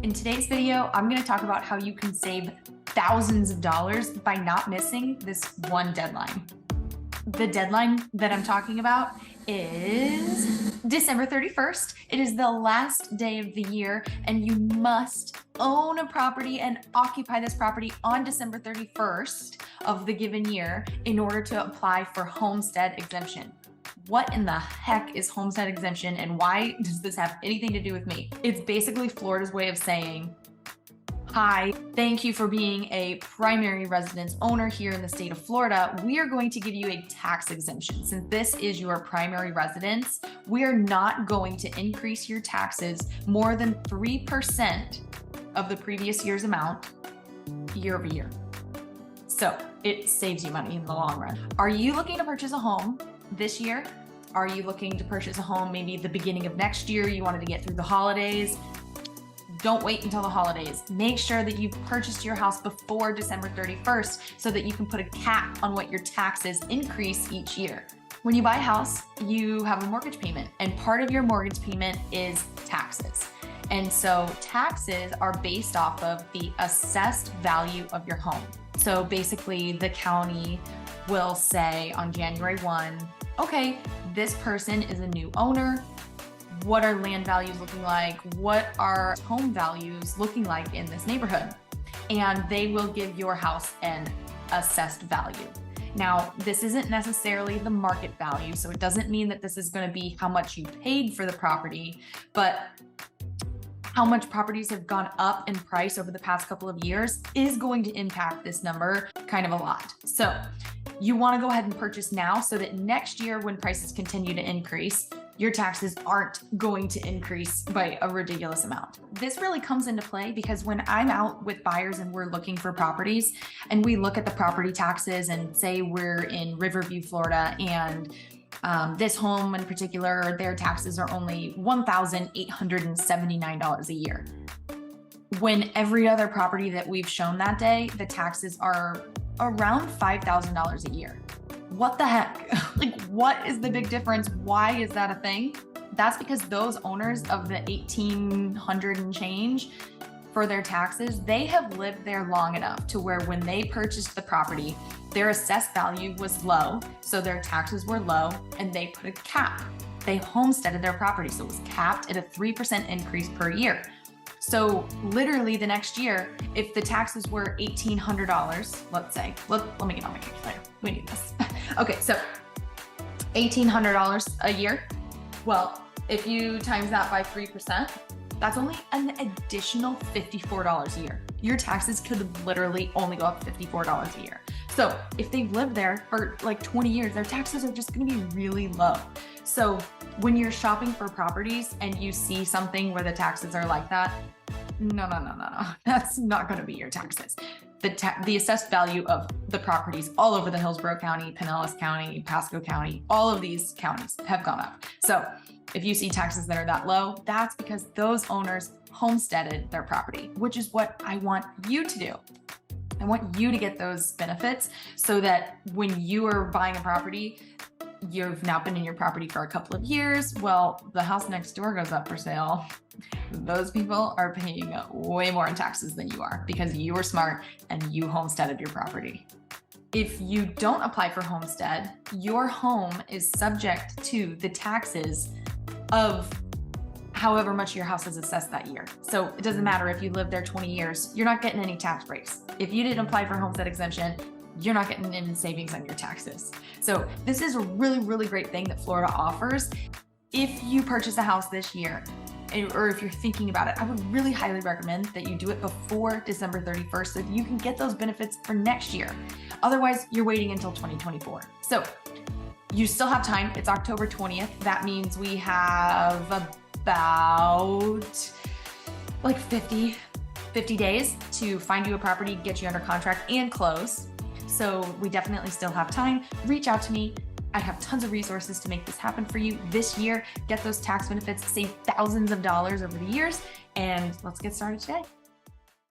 In today's video, I'm going to talk about how you can save thousands of dollars by not missing this one deadline. The deadline that I'm talking about is December 31st. It is the last day of the year, and you must own a property and occupy this property on December 31st of the given year in order to apply for homestead exemption. What in the heck is homestead exemption, and why does this have anything to do with me? It's basically Florida's way of saying, hi, thank you for being a primary residence owner here in the state of Florida. We are going to give you a tax exemption. Since this is your primary residence, we are not going to increase your taxes more than 3% of the previous year's amount year over year. So it saves you money in the long run. Are you looking to purchase a home this year? Are you looking to purchase a home maybe the beginning of next year? You wanted to get through the holidays? Don't wait until the holidays. Make sure that you've purchased your house before December 31st so that you can put a cap on what your taxes increase each year. When you buy a house, you have a mortgage payment, and part of your mortgage payment is taxes. And so taxes are based off of the assessed value of your home. So basically the county will say on January 1, okay, this person is a new owner. What are land values looking like? What are home values looking like in this neighborhood? And they will give your house an assessed value. Now, this isn't necessarily the market value, so it doesn't mean that this is going to be how much you paid for the property, but how much properties have gone up in price over the past couple of years is going to impact this number kind of a lot. So you want to go ahead and purchase now so that next year when prices continue to increase, your taxes aren't going to increase by a ridiculous amount. This really comes into play because when I'm out with buyers and we're looking for properties and we look at the property taxes and say we're in Riverview, Florida, and this home in particular, their taxes are only $1,879 a year. When every other property that we've shown that day, the taxes are around $5,000 a year. What the heck? Like, what is the big difference? Why is that a thing? That's because those owners of the 1,800 and change for their taxes, they have lived there long enough to where when they purchased the property, their assessed value was low, so their taxes were low, and they put a cap. They homesteaded their property, so it was capped at a 3% increase per year. So literally the next year, if the taxes were $1,800, let's say, let me get on my calculator. We need this. Okay, so $1,800 a year. Well, if you times that by 3%, that's only an additional $54 a year. Your taxes could literally only go up $54 a year. So if they've lived there for like 20 years, their taxes are just gonna be really low. So when you're shopping for properties and you see something where the taxes are like that, no. That's not gonna be your taxes. The assessed value of the properties all over the Hillsborough County, Pinellas County, Pasco County, all of these counties have gone up. So if you see taxes that are that low, that's because those owners homesteaded their property, which is what I want you to do. I want you to get those benefits so that when you are buying a property, you've now been in your property for a couple of years. Well, the house next door goes up for sale. Those people are paying way more in taxes than you are because you were smart and you homesteaded your property. If you don't apply for homestead, your home is subject to the taxes of however much your house is assessed that year. So it doesn't matter if you lived there 20 years, you're not getting any tax breaks. If you didn't apply for homestead exemption, you're not getting any savings on your taxes. So this is a really, really great thing that Florida offers. If you purchase a house this year, or if you're thinking about it, I would really highly recommend that you do it before December 31st so that you can get those benefits for next year. Otherwise, you're waiting until 2024. So you still have time. It's October 20th. That means we have about like 50 days to find you a property, get you under contract, and close. So we definitely still have time. Reach out to me. I have tons of resources to make this happen for you this year. Get those tax benefits, save thousands of dollars over the years, and let's get started today.